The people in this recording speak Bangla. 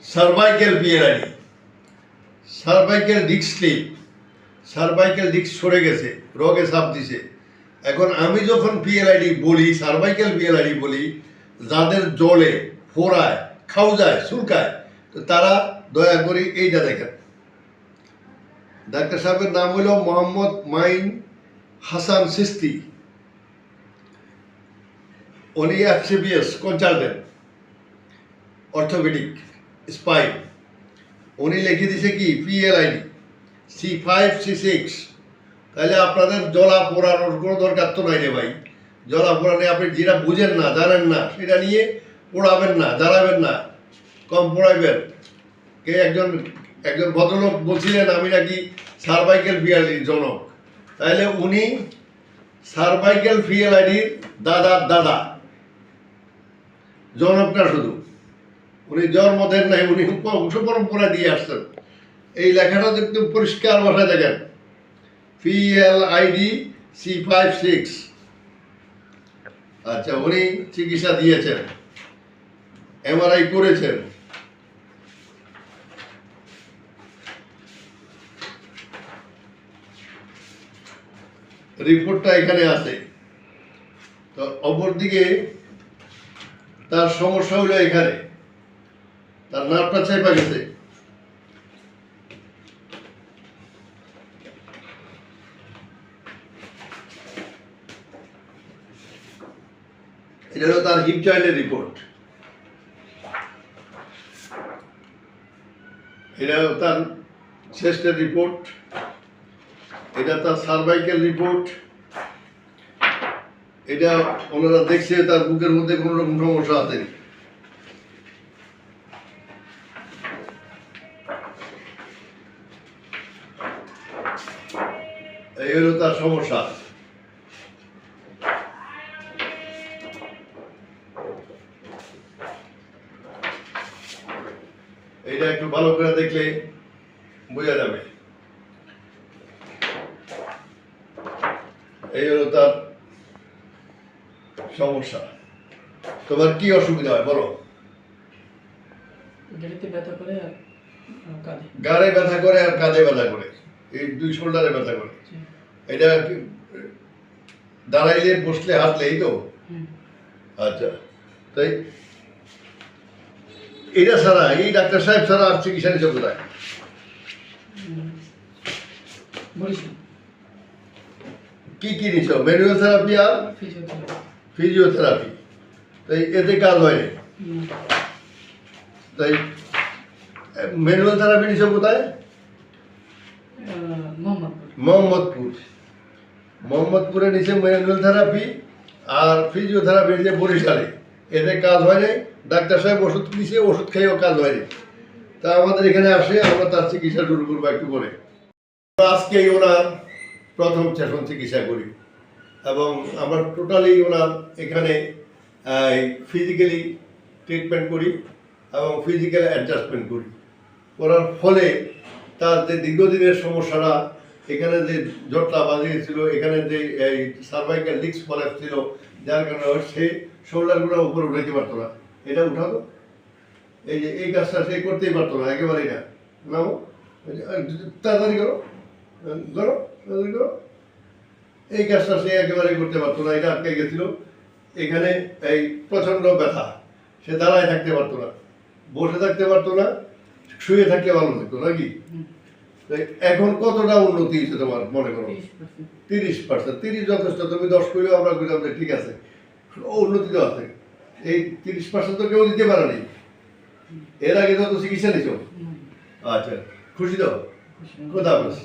Cervical PLID, cervical disc slip, cervical disc সরে গেছে, রগে চাপ দিছে। এখন আমি যখন পিএলআইডি বলি, সার্ভাইকেল পিএলআইডি বলি, যাদের জলে ফোড়ায়, খাওয়ায়, চুলকায়, তো তারা দয়া করে এইটা দেখেন। ডাক্তার সাহেবের নাম হলো মোহাম্মদ মাইন হাসান সিস্তি। উনি FCPS কনসালটেন্ট, অর্থোপেডিক স্পাইন। উনি লিখে দিছে কি পিএলআইডি C5 C6। তাহলে আপনাদের জলা পোড়ানোর কোনো দরকার তো নাই রে ভাই। জলা পোড়ানো আপনি যেটা বুঝেন না, জানেন না, সেটা নিয়ে পোড়াবেন না, জ্বালাবেন না, কম পোড়াইবেন। একজন ভদ্রলোক বলছিলেন আমি নাকি সার্ভাইকেল পিএলআইডির জনক। তাহলে উনি সার্ভাইকেল পিএলআইডির দাদার দাদা, জনকটা শুধু। উনি জন্ম দেন নাই, উনি বংশ পরম্পরা দিয়ে আসছেন। এই লেখাটা একদম পরিষ্কার ভাষায় দেখেন, PLID C56। আচ্ছা, উনি চিকিৎসা দিয়েছেন, MRI করেছেন। রিপোর্টটা এখানে আছে। তো অপরদিকে তার সমস্যা হলো এখানে, তার নার্ভটা চেপে গেছে। এটা হলো তার হিপ জয়েন্টের রিপোর্ট, এটা তার চেস্টের রিপোর্ট, এটা তার সার্ভাইকেল রিপোর্ট। এটা ওনারা দেখছে তার বুকের মধ্যে কোনো রকম সমস্যা আছে। এই হলো তার সমস্যা। এইটা একটু ভালো করে দেখলে বোঝা যাবে। এই হলো তার সমস্যা। তোমার কি অসুবিধা হয় বলো? গাড়ে ব্যথা করে আর কাঁধে ব্যথা করে, এই দুই শোল্ডারে ব্যথা করে। এটা দাঁড়াইলে, বসলে, হাঁটলে, এই তো। আচ্ছা, তাই এটা ছাড়া, এই ডাক্তার সাহেব ছাড়া আর চিকিৎসা নিচ্ছে কোথায়? কি কি নিচ্ছ? ম্যানুয়াল থেরাপি আর ফিজিওথেরাপি। তাই এতে কাজ হয়। তাই ম্যানুয়াল থেরাপি নিচ্ছ কোথায়? মোহাম্মদপুরে নিচে ম্যানুয়াল থেরাপি, আর ফিজিওথেরাপি নিচে বরিশালে। এতে কাজ হয় নাই। ডাক্তার সাহেব ওষুধ দিছে, ওষুধ খেয়েও কাজ হয়নি। তা আমাদের এখানে আসে, আমরা তার চিকিৎসা শুরু করবো একটু করে। আজকে ওনার প্রথম সেশন চিকিৎসা করি, এবং আমরা টোটালি ওনার এখানে ফিজিক্যালি ট্রিটমেন্ট করি এবং ফিজিক্যাল অ্যাডজাস্টমেন্ট করি। করার ফলে তার যে দীর্ঘদিনের সমস্যাটা, এখানে যে জটলা বাজিয়েছিল, এখানে যে এই সার্ভাইকেল ডিস্ক প্রলাপস ছিল, যার কারণে সে শোল্ডারগুলো উপরে উঠাইতে পারতো না। এটা উঠাতো, এই যে এই কাজটা সে করতেই পারতো না, একেবারেই না। নাও, তাড়াতাড়ি করো, করো, তাড়াতাড়ি করো। এই কাজটা সে একেবারেই করতে পারতো না, এটা আটকে গেছিল। এখানে এই প্রচণ্ড ব্যথা, সে দাঁড়ায় থাকতে পারতো না, বসে থাকতে পারতো না, শুয়ে থাকলে ভালো থাকতো নাকি? এখন কতটা উন্নতি হয়েছে তোমার মনে করো? 30%। 30 যথেষ্ট, তুমি 10 করলেও আমরা বুঝলাম যে ঠিক আছে, উন্নতি তো আছে। এই 30% তো কেউ দিতে পারে নি। এর আগে তো চিকিৎসা নিছ। আচ্ছা, খুশি তো? খোদা হাফেজ।